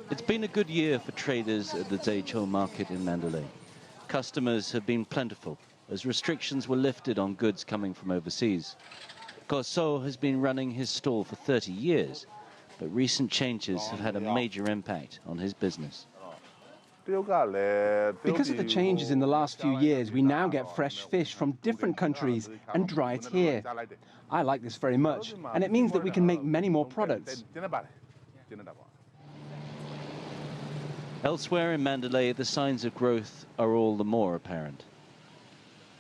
It's been a good year for traders at the Zhejiang market in Mandalay. Customers have been plentiful as restrictions were lifted on goods coming from overseas. Gosso has been running his stall for 30 years, but recent changes have had a major impact on his business. Because of the changes in the last few years, we now get fresh fish from different countries and dry it here. I like this very much, and it means that we can make many more products. Elsewhere in Mandalay, the signs of growth are all the more apparent.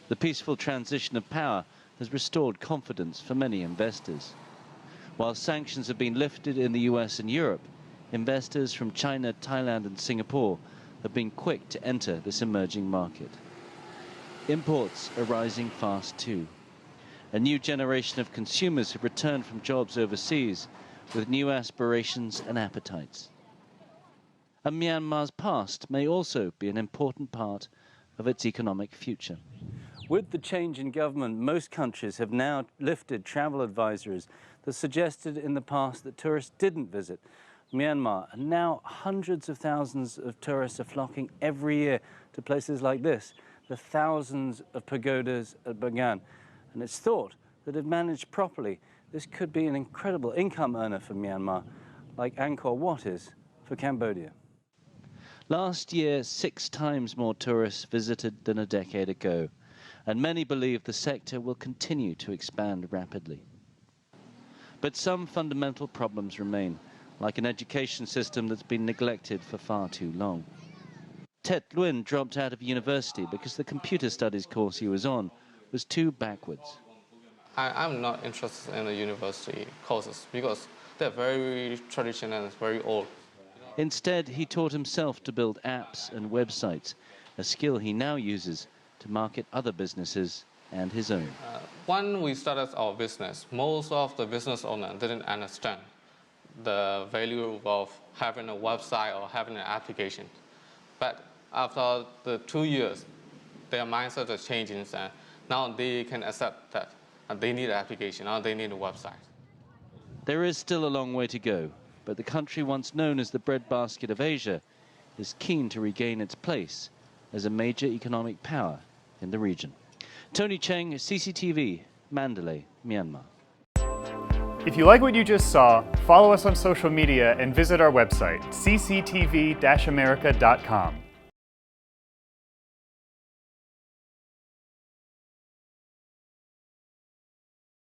The peaceful transition of power has restored confidence for many investors. While sanctions have been lifted in the US and Europe, investors from China, Thailand and Singapore have been quick to enter this emerging market. Imports are rising fast too. A new generation of consumers have returned from jobs overseas with new aspirations and appetites. And Myanmar's past may also be an important part of its economic future. With the change in government, most countries have now lifted travel advisories that suggested in the past that tourists didn't visit Myanmar. And now hundreds of thousands of tourists are flocking every year to places like this, the thousands of pagodas at Bagan. And it's thought that if managed properly, this could be an incredible income earner for Myanmar, like Angkor Wat is for Cambodia. Last year, 6 times more tourists visited than a decade ago, and many believe the sector will continue to expand rapidly. But some fundamental problems remain, like an education system that's been neglected for far too long. Tet Luin dropped out of university because the computer studies course he was on was too backwards. I'm not interested in the university courses because they're very traditional and very old. Instead, he taught himself to build apps and websites, a skill he now uses to market other businesses and his own. When we started our business, most of the business owners didn't understand the value of having a website or having an application. But after the 2 years, their mindset is changing, and now they can accept that they need an application, now they need a website. There is still a long way to go, but the country once known as the breadbasket of Asia is keen to regain its place as a major economic power in the region. Tony Cheng, CCTV, Mandalay, Myanmar. If you like what you just saw, follow us on social media and visit our website, cctv-america.com.